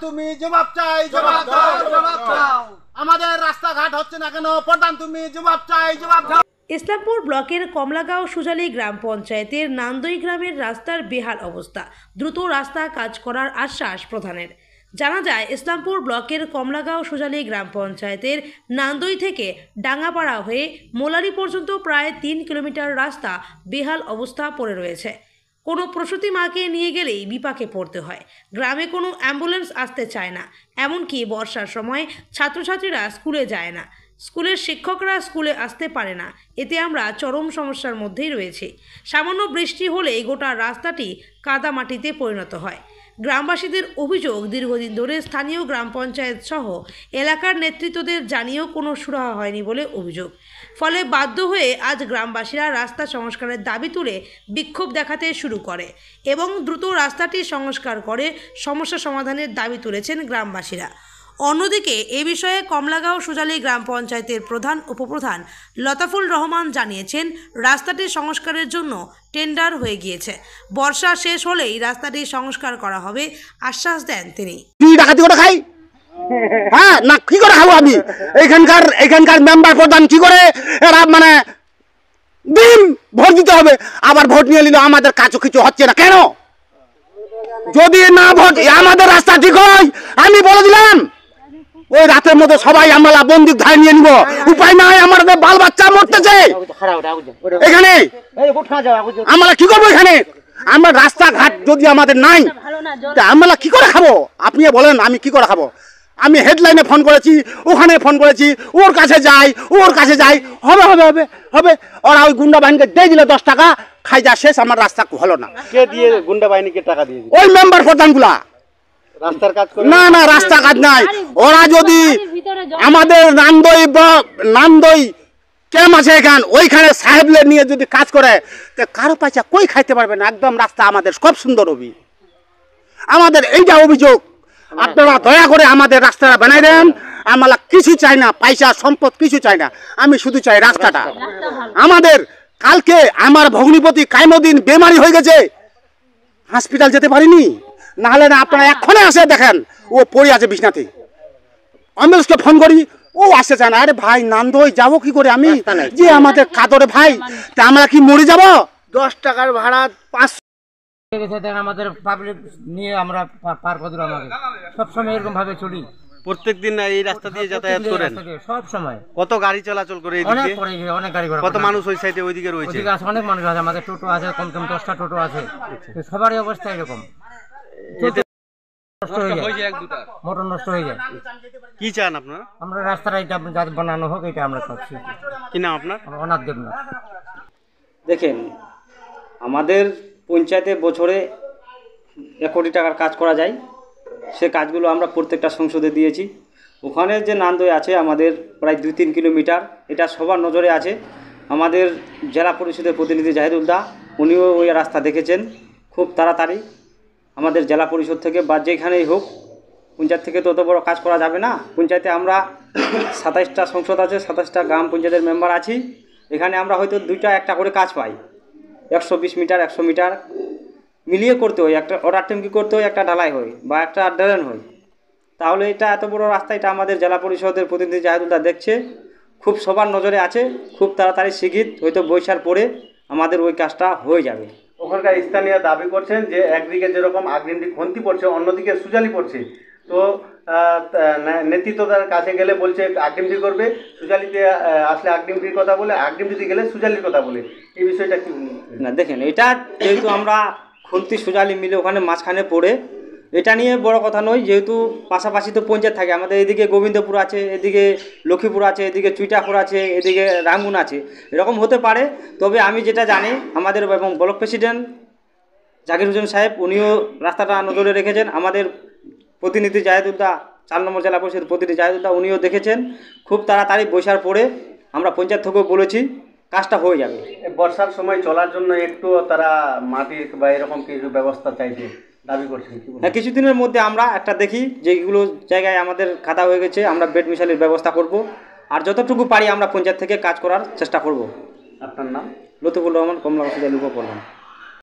তুমি জবাব চাই, জবাব দাও, জবাব দাও। আমাদের রাস্তাঘাট হচ্ছে না কেন, প্রধান তুমি জবাব চাই, জবাব দাও। ইসলামপুর ব্লকের কমলাগাঁও সুজালি গ্রাম পঞ্চায়েতের নান্দই গ্রামের রাস্তার বেহাল অবস্থা, দ্রুত রাস্তা কাজ করার আশ্বাস প্রধানের। জানা যায়, ইসলামপুর ব্লকের কমলাগাঁও সুজালি গ্রাম পঞ্চায়েতের নান্দই থেকে ডাঙ্গাপাড়া হয়ে মোলারি পর্যন্ত প্রায় 3 কিলোমিটার রাস্তা বেহাল অবস্থা পড়ে রয়েছে। কোনো প্রসূতি মাকে নিয়ে গেলেই বিপাকে পড়তে হয়। গ্রামে কোনো অ্যাম্বুলেন্স আসতে চায় না, এমনকি বর্ষার সময় ছাত্রছাত্রীরা স্কুলে যায় না, স্কুলের শিক্ষকরা স্কুলে আসতে পারে না। এতে আমরা চরম সমস্যার মধ্যেই রয়েছি। সামান্য বৃষ্টি হলেই গোটা রাস্তাটি কাদামাটিতে পরিণত হয়। গ্রামবাসীদের অভিযোগ, দীর্ঘদিন ধরে স্থানীয় গ্রাম পঞ্চায়েত সহ এলাকার নেতৃত্বদের জানিয়েও কোনো সুরাহা হয়নি বলে অভিযোগ। ফলে বাধ্য হয়ে আজ গ্রামবাসীরা রাস্তা সংস্কারের দাবি তুলে বিক্ষোভ দেখাতে শুরু করে এবং দ্রুত রাস্তাটি সংস্কার করে সমস্যা সমাধানের দাবি তুলেছেন গ্রামবাসীরা। অন্যদিকে এ বিষয়ে কমলাগাঁও সুজালি গ্রাম পঞ্চায়েতের প্রধান উপপ্রধান লতাফুল রহমান জানিয়েছেন, রাস্তাটি সংস্কারের জন্য টেন্ডার হয়ে গিয়েছে। বর্ষা শেষ হলেই রাস্তাটি সংস্কার করা হবে আশ্বাস দেন তিনি। ডাকাতি করে খাই, হ্যাঁ না, কি করে খাবো আমি? এখানকার মেম্বার প্রধান কি করে এরা মানে দিন ভোট দিতে হবে, আবার ভোট নিয়ে নিল, আমাদের কাছে কিছু হচ্ছে না কেন? যদি না ভোট আমাদের রাস্তা ঠিক হয়, আমি বলে দিলাম ওই রাতের মধ্যে সবাই আমরা বন্দুক ধারে নিয়ে নিব, উপায় নাই, আমাদের বাল বাচ্চা মরতেছে এখানে, আমরা কি করবো? এখানে আমরা রাস্তাঘাট যদি আমাদের নাই, আমরা কি করে খাবো? আপনি বলেন আমি কি করে খাবো? আমি হেডলাইনে ফোন করেছি, ওখানে ফোন করেছি, ওর কাছে যাই, হবে হবে হবে হবে, ওরা ওই গুন্ডা বাহিনীকে দিয়ে দিল 10 টাকা, খাই যা শেষ, আমার রাস্তা হলো না। কে দিয়ে গুন্ডা বাহিনীকে টাকা দিয়ে? ওই মেম্বার প্রধানগুলা। রাস্তার কাজ করে না না, রাস্তা কাজ নাই। ওরা যদি আমাদের নান্দই ক্যাম্প আছে এখান, ওইখানে সাহেবলে নিয়ে যদি কাজ করে, কারো পয়সা কই খাইতে পারবে না। একদম রাস্তা আমাদের খুব সুন্দর হবে। আমাদের এইটা অভিযোগ, আপনারা দয়া করে আমাদের রাস্তাটা বানাই দেন। আমরা কিছু চাই না, পয়সা সম্পদ কিছু চাই না, আমি শুধু চাই রাস্তাটা। আমাদের কালকে আমার ভগ্নিপতি কাইমুদ্দিন বেমারি হয়ে গেছে, হসপিটাল যেতে পারিনি, নাহলে না আপনারা এক্ষণে আসে দেখেন ও পড়ে আছে বিছনাতে। অ্যাম্বুলেন্সকে ফোন করি, ও আসতে চায় না। আরে ভাই, নান্দই যাবো কি করে আমি, যে আমাদের কাদরে ভাই, তা আমরা কি মরে যাব? 10 টাকার ভাড়া 500 আমাদের পাবলিক নিয়ে আমরা পার করে আমাকে সবসময় এরকম ভাবে চলি। প্রত্যেকদিন এই রাস্তা দিয়ে যাতায়াত করেন? সব সময়। কত গাড়ি চলাচল করে অনেক গাড়ি ঘোড়া। কত মানুষ ওই সাইডে ওইদিকে রয়েছে? অনেক মানুষ আছে, আমাদের টোটো আছে, কম কম 10টা টোটো আছে। সবারই অবস্থা এরকম, মোটর নষ্ট হয়ে যায়। কি চান আপনারা? আমরা রাস্তাটা এটা বানানো হোক, এটা আমরা চাচ্ছি। কি নাম আপনার? অনাথ দেবনাথ। দেখেন, আমাদের পঞ্চায়েতে বছরে 1 কোটি টাকার কাজ করা যায়। সে কাজগুলো আমরা প্রত্যেকটা সংসদে দিয়েছি। ওখানে যে নান্দই আছে আমাদের প্রায় 2-3 কিলোমিটার, এটা সবার নজরে আছে। আমাদের জেলা পরিষদের প্রতিনিধি জাহিদুল দা, উনিও ওই রাস্তা দেখেছেন। খুব তাড়াতাড়ি আমাদের জেলা পরিষদ থেকে বা যেখানেই হোক, পঞ্চায়েত থেকে তো অত বড় কাজ করা যাবে না। পঞ্চায়েতে আমরা 27টা সংসদ আছে, 27টা গ্রাম পঞ্চায়েতের মেম্বার আছি। এখানে আমরা হয়তো 2টা-1টা করে কাজ পাই। 120 মিটার 100 মিটার মিলিয়ে করতে হয়, একটা অর্ডার টেমকি করতে হয়, একটা ঢালাই হয় বা একটা ড্রেন হয়। তাহলে এটা এত বড় রাস্তা, এটা আমাদের জেলা পরিষদের প্রতিনিধি জাহিদুলদা দেখছে, খুব সবার নজরে আছে। খুব তাড়াতাড়ি শিগগির হয়তো বৈশাখ পরে আমাদের ওই কাজটা হয়ে যাবে। ওখানকার স্থানীয় দাবি করছেন যে একদিকে যেরকম আগ্নেয়গিরি খন্তি পড়ছে, অন্যদিকে সুজালি পড়ছে। তো নেতৃত্বদের কাছে গেলে বলছে আগ্নেয়গিরি করবে, সুজালিতে আসলে আগ্নেয়গিরির কথা বলে, আগ্নেয়গিরিতে গেলে সুজালির কথা বলে। এই বিষয়টা কি? না দেখেন, এটা যেহেতু আমরা খন্তি সুজালি মিলে ওখানে মাঝখানে পড়ে, এটা নিয়ে বড় কথা নয়। যেহেতু পাশাপাশি তো পঞ্চায়েত থাকে আমাদের, এদিকে গোবিন্দপুর আছে, এদিকে লক্ষ্মীপুর আছে, এদিকে চুইটাপুর আছে, এদিকে রাঙ্গুন আছে, এরকম হতে পারে। তবে আমি যেটা জানি, আমাদের এবং ব্লক প্রেসিডেন্ট জাকির হোসেন সাহেব, উনিও রাস্তাটা নজরে রেখেছেন। আমাদের প্রতিনিধি জাহিদুলদা, 4 নম্বর জেলা পরিষদের প্রতিনিধি জাহিদুলদা, উনিও দেখেছেন। খুব তাড়াতাড়ি বৈশাখ পরে আমরা পঞ্চায়েত থেকেও বলেছি কাজটা হয়ে যাবে। বর্ষার সময় চলার জন্য একটু তারা মাটির বা এরকম কিছু ব্যবস্থা চাইছে, দাবি করছে। হ্যাঁ, কিছুদিনের মধ্যে আমরা একটা দেখি যেগুলো জায়গায় আমাদের খাতা হয়ে গেছে, আমরা বেড মিশালের ব্যবস্থা করব। আর যতটুকু পারি আমরা পঞ্চায়েত থেকে কাজ করার চেষ্টা করব। আপনার নাম? লতিফুল রহমান, কমলাগাঁও সুজালি উপপ্রধান।